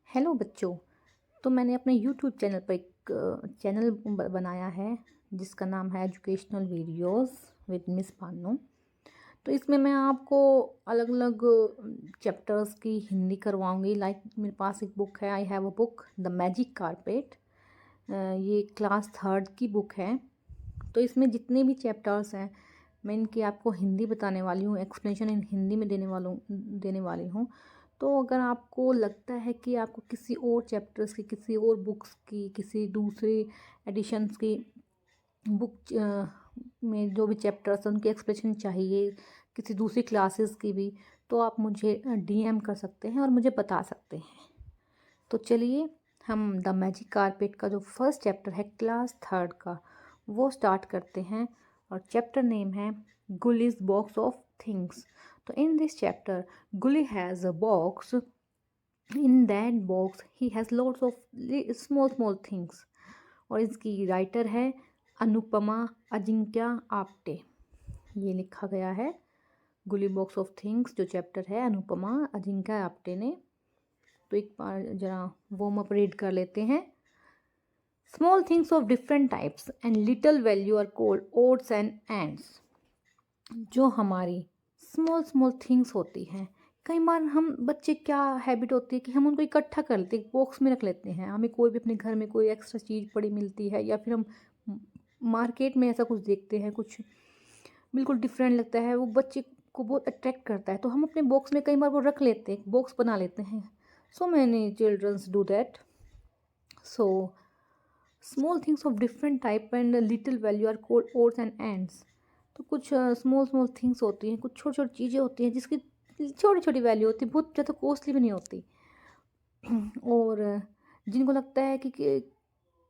Hello बच्चों। तो मैंने अपने यूट्यूब चैनल पर एक चैनल बनाया है जिसका नाम है एजुकेशनल वीडियोस विद मिस पानो। तो इसमें मैं आपको अलग अलग चैप्टर्स की हिंदी करवाऊंगी। लाइक मेरे पास एक बुक है, I have a book the magic carpet. ये क्लास थर्ड की बुक है। तो इसमें जितने भी चैप्टर्स हैं मैं इनकी आपको हिंदी बताने वाली हूँ, एक्सप्लेनेशन इन हिंदी में देने वाली हूँ। तो अगर आपको लगता है कि आपको किसी और चैप्टर्स की, किसी और बुक्स की, किसी दूसरी एडिशन्स की बुक में जो भी चैप्टर्स हैं उनकी एक्सप्लेनेशन चाहिए, किसी दूसरी क्लासेस की भी, तो आप मुझे डीएम कर सकते हैं और मुझे बता सकते हैं। तो चलिए हम द मैजिक कारपेट का जो फर्स्ट चैप्टर है क्लास थर्ड का वो स्टार्ट करते हैं। और चैप्टर नेम है गुलीज बॉक्स ऑफ थिंग्स। तो इन दिस चैप्टर गुली has a box. In that box he has lots of small small things. और इसकी राइटर है अनुपमा अजिंक्या आप्टे। ये लिखा गया है गुली बॉक्स ऑफ थिंग्स जो चैप्टर है अनुपमा अजिंक्या आप्टे ने। तो एक बार जरा वार्म अप रीड कर लेते हैं। Small things of different types and little value are called odds and ends. जो हमारी स्मॉल स्मॉल थिंग्स होती हैं, कई बार हम बच्चे क्या हैबिट होती है कि हम उनको इकट्ठा कर लेते हैं, बॉक्स में रख लेते हैं। हमें कोई भी अपने घर में कोई एक्स्ट्रा चीज़ पड़ी मिलती है या फिर हम मार्केट में ऐसा कुछ देखते हैं, कुछ बिल्कुल डिफरेंट लगता है, वो बच्चे को बहुत अट्रैक्ट करता है, तो हम अपने बॉक्स में कई बार वो रख लेते हैं, बॉक्स बना लेते हैं। So many childrens do that. So small things of different type and little value are called odds and ends. तो कुछ स्मॉल स्मॉल थिंग्स होती हैं, कुछ छोटी छोटी चीज़ें होती हैं जिसकी छोटी छोटी वैल्यू होती है, बहुत ज़्यादा कॉस्टली भी नहीं होती। और जिनको लगता है कि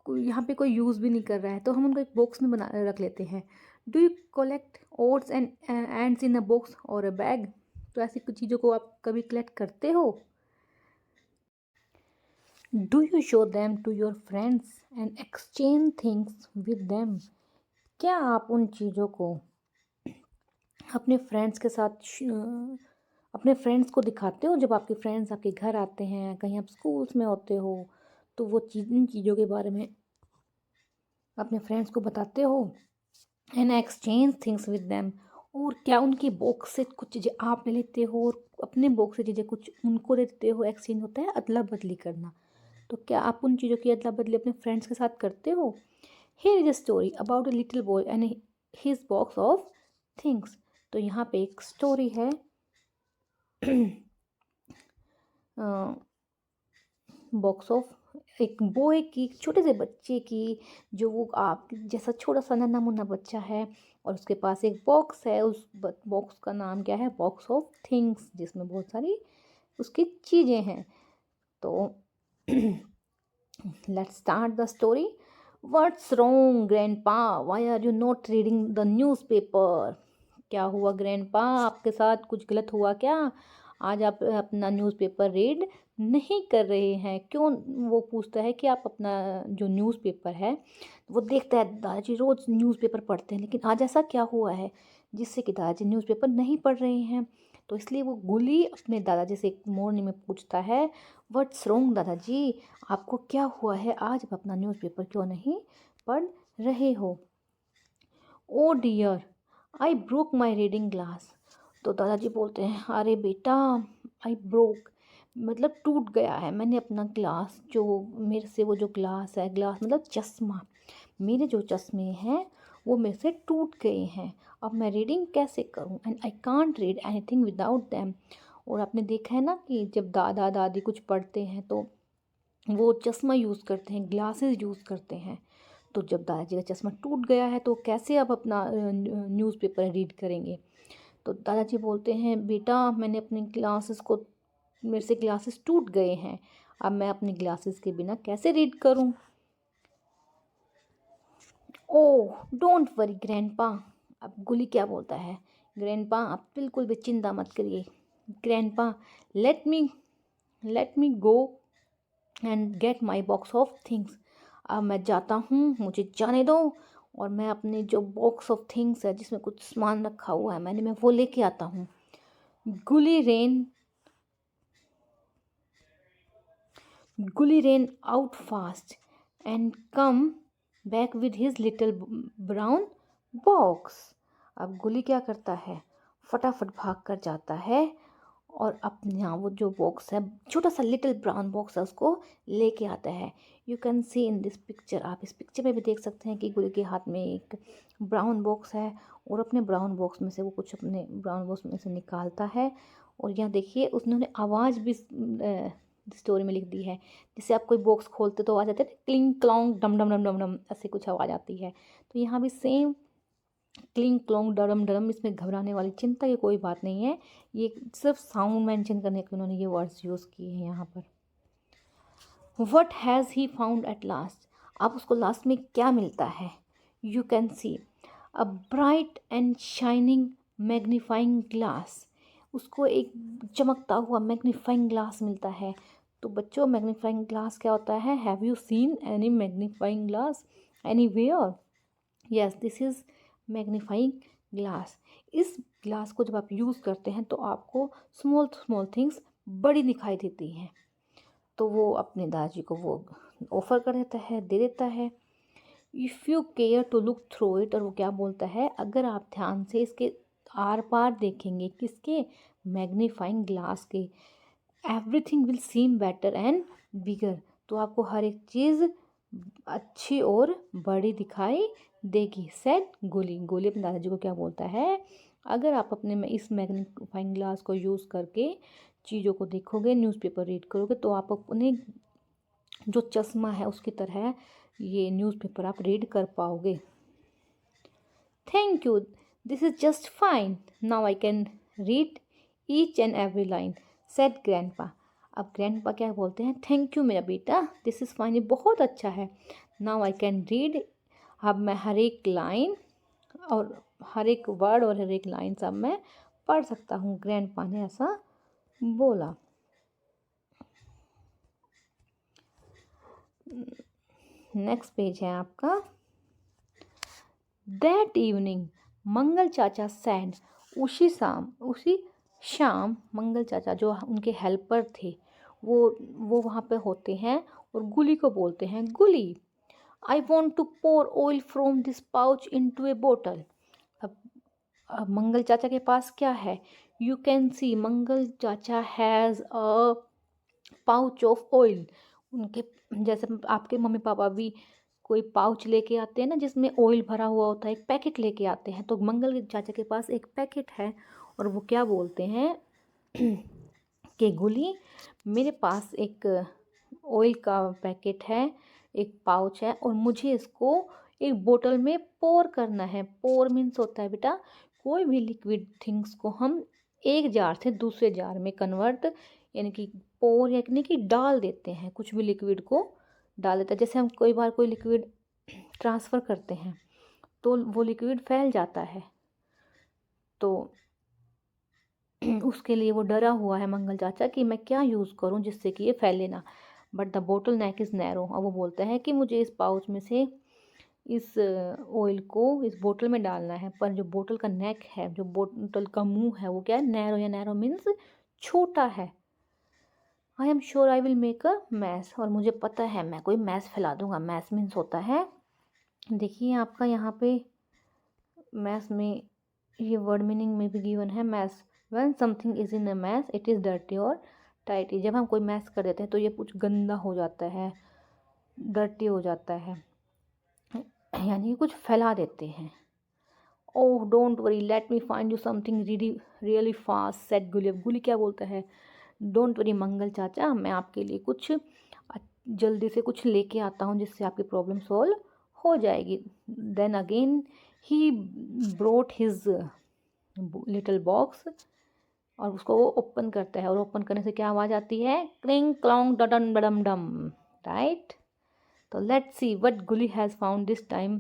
यहाँ पे कोई यूज़ भी नहीं कर रहा है, तो हम उनको एक बॉक्स में बना रख लेते हैं। Do you collect oats and ends in a box और अ बैग? तो ऐसी कुछ चीज़ों को आप कभी कलेक्ट करते हो? Do you show them to your friends and exchange things with them? क्या आप उन चीज़ों को अपने फ्रेंड्स के साथ अपने फ्रेंड्स को दिखाते हो? जब आपके फ्रेंड्स आपके घर आते हैं, कहीं आप स्कूल्स में होते हो, तो वो इन चीज़ों के बारे में अपने फ्रेंड्स को बताते हो? And exchange things with them. और क्या उनकी बॉक्स से कुछ चीज़ें आप ले लेते हो और अपने बॉक्स से चीज़ें कुछ उनको दे देते हो? एक्सचेंज होता है अदला बदली करना। तो क्या आप उन चीज़ों की अदला बदली अपने फ्रेंड्स के साथ करते हो? Here is a story about a little boy and his box of things. तो यहाँ पे एक स्टोरी है बॉक्स ऑफ एक बॉय की, एक छोटे से बच्चे की, जो वो आप जैसा छोटा सा नन्हा मुन्ना बच्चा है और उसके पास एक बॉक्स है। उस बॉक्स का नाम क्या है? बॉक्स ऑफ थिंग्स, जिसमें बहुत सारी उसकी चीज़ें हैं। तो let's start the story. What's wrong grandpa, why are you not reading the newspaper? क्या हुआ ग्रैंडपा, आपके साथ कुछ गलत हुआ क्या? आज आप अपना न्यूज़पेपर रीड नहीं कर रहे हैं क्यों? वो पूछता है कि आप अपना जो न्यूज़पेपर है वो देखता है, दादाजी रोज़ न्यूज़पेपर पढ़ते हैं, लेकिन आज ऐसा क्या हुआ है जिससे कि दादाजी न्यूज़पेपर नहीं पढ़ रहे हैं? तो इसलिए वो गुली अपने दादाजी से एक मॉर्निंग में पूछता है, व्हाट्स रॉन्ग दादाजी, आपको क्या हुआ है? आज आप अपना न्यूज़पेपर क्यों नहीं पढ़ रहे हो? Oh dear, I broke my reading glass. तो दादाजी बोलते हैं, अरे बेटा, आई ब्रोक मतलब टूट गया है, मैंने अपना ग्लास, जो मेरे से वो जो ग्लास है, ग्लास मतलब चश्मा, मेरे जो चश्मे हैं वो मेरे से टूट गए हैं। अब मैं रीडिंग कैसे करूं? And I can't read anything without them. और आपने देखा है ना कि जब दादा दादी कुछ पढ़ते हैं तो वो चश्मा यूज़ करते हैं, ग्लासेस यूज़ करते हैं। तो जब दादाजी का चश्मा टूट गया है तो कैसे अब अपना न्यूज़पेपर रीड करेंगे? तो दादाजी बोलते हैं, बेटा मैंने अपने ग्लासेस को, मेरे से ग्लासेस टूट गए हैं, अब मैं अपनी ग्लासेस के बिना कैसे रीड करूं? Oh don't worry grandpa. अब गुली क्या बोलता है, ग्रैंडपा आप बिल्कुल भी चिंता मत करिए। Grandpa, let me let me go and get my box of things. अब मैं जाता हूँ, मुझे जाने दो, और मैं अपने जो बॉक्स ऑफ थिंग्स है जिसमें कुछ सामान रखा हुआ है मैं वो लेके आता हूँ। गुली rain Gully ran out fast and come back with his little brown box. अब गुली क्या करता है, फटाफट भाग कर जाता है और अपने यहाँ वो जो बॉक्स है, छोटा सा लिटिल ब्राउन बॉक्स है, उसको लेके आता है. You can see in this picture, आप इस पिक्चर में भी देख सकते हैं कि गुली के हाथ में एक ब्राउन बॉक्स है और अपने ब्राउन बॉक्स में से वो कुछ अपने ब्राउन बॉक्स में से निकालता है. और यहाँ देखिए उसने आवाज़ भी स्टोरी में लिख दी है. जिससे आप कोई बॉक्स खोलते तो आवाज़ आती है क्लिंग क्लॉन्ग डम डम डम डम डम, ऐसे कुछ आवाज़ आती है. तो यहाँ भी सेम क्लिंग क्लॉन्ग डरम डरम. इसमें घबराने वाली, चिंता की कोई बात नहीं है. ये सिर्फ साउंड मेंशन करने के उन्होंने ये वर्ड्स यूज़ किए हैं यहाँ पर. What has he found at last. अब उसको लास्ट में क्या मिलता है. You can see a bright and shining magnifying glass. उसको एक चमकता हुआ मैग्नीफाइंग ग्लास मिलता है. तो बच्चों, मैग्नीफाइंग ग्लास क्या होता है. Have you seen any magnifying glass anywhere. Yes, this is magnifying glass. इस ग्लास को जब आप यूज़ करते हैं तो आपको स्मॉल स्मॉल थिंग्स बड़ी दिखाई देती हैं. तो वो अपने दादाजी को वो ऑफ़र कर देता है, दे देता है. If you care to look through it. और वो क्या बोलता है, अगर आप ध्यान से इसके आर पार देखेंगे, किसके, मैग्नीफाइंग ग्लास के, everything will seam better and bigger. तो आपको हर एक चीज़ अच्छी और बड़ी दिखाई देगी. सेड गुली. गुली अपने दादाजी को क्या बोलता है, अगर आप अपने में इस मैग्नीफाइंग ग्लास को यूज़ करके चीज़ों को देखोगे, न्यूज़पेपर रीड करोगे, तो आप अपने जो चश्मा है उसकी तरह ये न्यूज़पेपर आप रीड कर पाओगे. Thank you, this is just fine, now I can read each and every line, said grandpa. अब ग्रैंडपा क्या बोलते हैं, थैंक यू मेरा बेटा, दिस इज़ फाइन, ये बहुत अच्छा है. Now I can read. अब मैं हर एक लाइन और हर एक वर्ड और हर एक लाइन सब मैं पढ़ सकता हूँ. ग्रैंडपा ने ऐसा बोला. नेक्स्ट पेज है आपका. दैट इवनिंग मंगल चाचा सैड. उसी शाम मंगल चाचा जो उनके हेल्पर थे वो वहाँ पे होते हैं और गुली को बोलते हैं, Guli I want to pour oil from this pouch into a bottle. अब मंगल चाचा के पास क्या है. यू कैन सी मंगल चाचा has a pouch of oil. उनके जैसे आपके मम्मी पापा भी कोई पाउच लेके आते हैं ना जिसमें ऑयल भरा हुआ होता है, एक पैकेट लेके आते हैं. तो मंगल चाचा के पास एक पैकेट है और वो क्या बोलते हैं कि गुली मेरे पास एक ऑयल का पैकेट है, एक पाउच है और मुझे इसको एक बोतल में पोर करना है. पोर मीन्स होता है बेटा कोई भी लिक्विड थिंग्स को हम एक जार से दूसरे जार में कन्वर्ट, यानी कि पोर यानी कि डाल देते हैं. कुछ भी लिक्विड को डाल देता है. जैसे हम कोई बार कोई लिक्विड ट्रांसफ़र करते हैं तो वो लिक्विड फैल जाता है. तो उसके लिए वो डरा हुआ है मंगल चाचा कि मैं क्या यूज़ करूं जिससे कि ये फैले ना. But the bottle neck is narrow. और वो बोलता है कि मुझे इस पाउच में से इस ऑयल को इस बोतल में डालना है, पर जो बोतल का नेक है, जो बोतल का मुंह है, वो क्या है, नैरो. या नैरो मीन्स छोटा है. I am sure I will make a mess. और मुझे पता है मैं कोई मैस फैला दूंगा. मैस मीन्स होता है, देखिए आपका यहाँ पे मैस में ये वर्ड मीनिंग में भी गिवन है. Mess, when something is in a mess it is dirty और टाइटी. जब हम कोई मैस कर देते हैं तो ये कुछ गंदा हो जाता है, डर्टी हो जाता है, यानी कुछ फैला देते हैं. Oh don't worry let me find you something really fast, said गुली. अब गुली क्या बोलता है, डोंट वरी मंगल चाचा, मैं आपके लिए कुछ जल्दी से कुछ लेके आता हूँ जिससे आपकी प्रॉब्लम सॉल्व हो जाएगी. Then again he brought his little box और उसको वो ओपन करता है. और ओपन करने से क्या आवाज़ आती है, क्लिंग क्लॉन्ग डडन डडम डम. राइट. तो लेट्स सी व्हाट गुली हैज़ फाउंड दिस टाइम.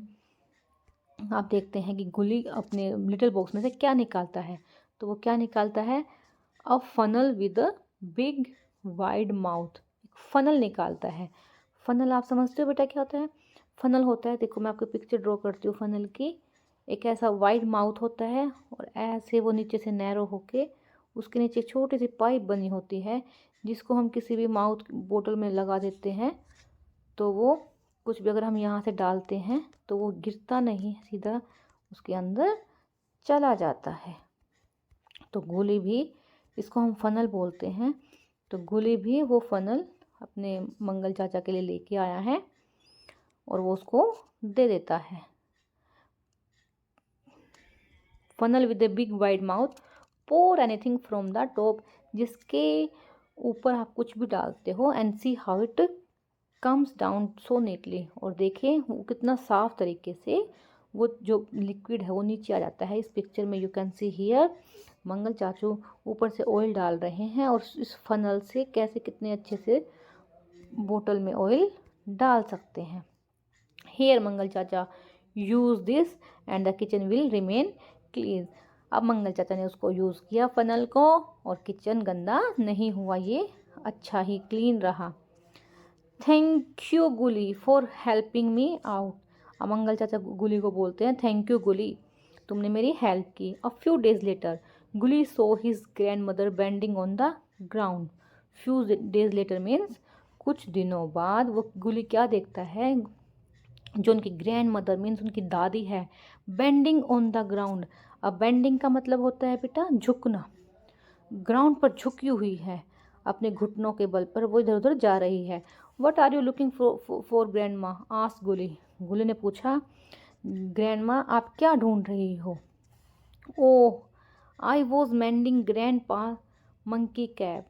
आप देखते हैं कि गुली अपने लिटिल बॉक्स में से क्या निकालता है. तो वो क्या निकालता है, a funnel with a big wide mouth. Funnel निकालता है. फनल आप समझते हो बेटा क्या होता है. फनल होता है, देखो मैं आपको पिक्चर ड्रॉ करती हूँ फनल की. एक ऐसा वाइड माउथ होता है और ऐसे वो नीचे से नैरो होके उसके नीचे छोटी सी पाइप बनी होती है जिसको हम किसी भी माउथ बोतल में लगा देते हैं तो वो कुछ भी अगर हम यहाँ से डालते हैं तो वो गिरता नहीं, सीधा उसके अंदर चला जाता है। तो गोली भी, इसको हम फनल बोलते हैं। तो गोली भी वो फनल अपने मंगल चाचा के लिए लेके आया है और वो उसको दे देता है। Funnel with a big wide mouth, pour anything from the top, जिसके ऊपर आप कुछ भी डालते हो, and see how it comes down so neatly, और देखें वो कितना साफ तरीके से वो जो लिक्विड है वो नीचे आ जाता है। इस पिक्चर में यू कैन सी हियर मंगल चाचू ऊपर से ऑयल डाल रहे हैं और इस फनल से कैसे कितने अच्छे से बोतल में ऑयल डाल सकते हैं। हियर मंगल चाचा use this and the kitchen will remain clean. अब मंगल चाचा ने उसको यूज़ किया फनल को और किचन गंदा नहीं हुआ, ये अच्छा ही क्लीन रहा। थैंक यू गुली फॉर हेल्पिंग मी आउट। अब मंगल चाचा गुली को बोलते हैं थैंक यू गुली, तुमने मेरी हेल्प की। अ फ्यू डेज लेटर गुली so his grand mother bending on the ground. Few days later means कुछ दिनों बाद वो गुली क्या देखता है, जो उनकी ग्रैंड मदर मीन्स उनकी दादी है, बेंडिंग ऑन द ग्राउंड। अब बेंडिंग का मतलब होता है बेटा झुकना, ग्राउंड पर झुकी हुई है, अपने घुटनों के बल पर वो इधर उधर जा रही है। What are you looking for grandma, asked Guli. Guli ने पूछा ग्रैंड माँ आप क्या ढूंढ रही हो। ओह आई वॉज मेंडिंग ग्रैंड पा मंकी कैप।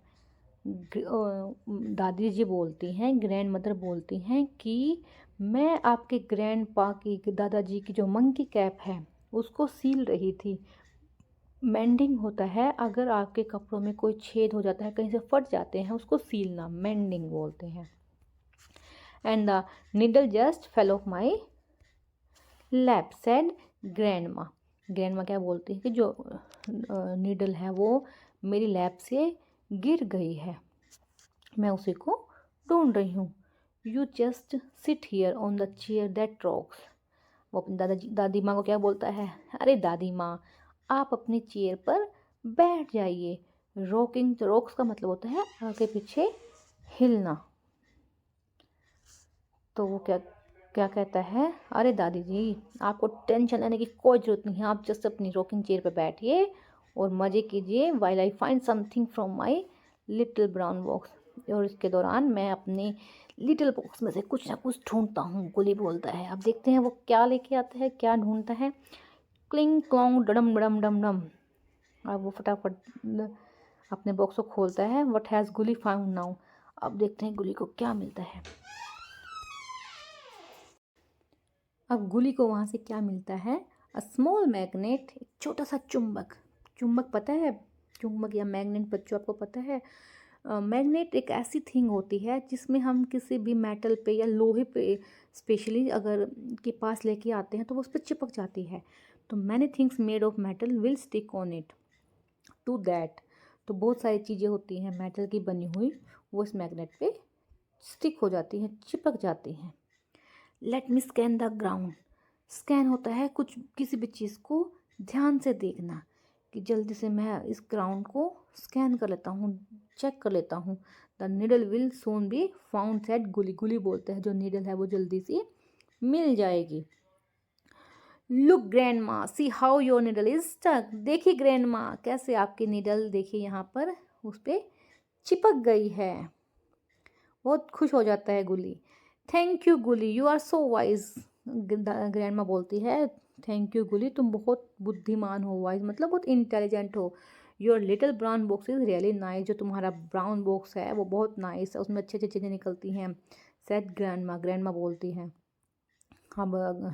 दादी जी बोलती हैं, ग्रैंड मदर बोलती हैं कि मैं आपके ग्रैंड पा की, दादाजी की जो मंकी कैप है उसको सील रही थी। मेंडिंग होता है अगर आपके कपड़ों में कोई छेद हो जाता है, कहीं से फट जाते हैं, उसको सीलना मेंडिंग बोलते हैं। And the needle just fell of my lap said grand माँ। ग्रैंड माँ क्या बोलती है कि जो नीडल है वो मेरी लैप से गिर गई है, मैं उसी को ढूंढ रही हूँ। You just sit here on the chair that rocks. वो अपनी दादी माँ को क्या बोलता है, अरे दादी माँ आप अपनी चेयर पर बैठ जाइए। रॉकिंग, रॉक्स का मतलब होता है आगे पीछे हिलना। तो वो क्या क्या कहता है, अरे दादी जी आपको टेंशन लेने की कोई ज़रूरत नहीं है, आप जस्ट अपनी रॉकिंग चेयर पर बैठिए और मज़े कीजिए। While I find something from my little brown box. और इसके दौरान मैं अपने लिटिल बॉक्स में से कुछ ना कुछ ढूंढता हूँ, गुली बोलता है। अब देखते हैं वो क्या लेके आता है, क्या ढूंढता है। क्लिंग क्लॉन्ग डम डम डम डम। अब वो फटाफट अपने बॉक्स को खोलता है। व्हाट हैज़ गुली फाउंड नाउ। अब देखते हैं गुली को क्या मिलता है। अब गुली को वहाँ से क्या मिलता है, अ स्मॉल मैग्नेट, एक छोटा सा चुंबक। चुंबक पता है, चुंबक या मैग्नेट बच्चों आपको पता है। मैग्नेट एक ऐसी थिंग होती है जिसमें हम किसी भी मेटल पे या लोहे पे स्पेशली अगर के पास लेके आते हैं तो वो उस पर चिपक जाती है। तो many things made of metal will stick on it to that. तो बहुत सारी चीज़ें होती हैं मेटल की बनी हुई, वो इस मैग्नेट पे स्टिक हो जाती हैं, चिपक जाती हैं। Let me scan the ground. Scan होता है कुछ किसी भी चीज़ को ध्यान से देखना, कि जल्दी से मैं इस ग्राउंड को स्कैन कर लेता हूँ, चेक कर लेता हूँ। The needle will soon be found said Guli. Guli बोलते हैं जो नीडल है वो जल्दी से मिल जाएगी। Look grandma see how your needle is stuck. देखिए ग्रैंड माँ कैसे आपकी नीडल देखिए यहाँ पर उस पर चिपक गई है। बहुत खुश हो जाता है Guli. Thank you Guli you are so wise. Grandma बोलती है थैंक यू गुली तुम बहुत बुद्धिमान हो, वाइज मतलब बहुत इंटेलिजेंट हो। Your little brown box is really nice. जो तुम्हारा ब्राउन बॉक्स है वो बहुत नाइस है, उसमें अच्छी अच्छी चीज़ें निकलती हैं। सेड ग्रैंड माँ बोलती हैं। अब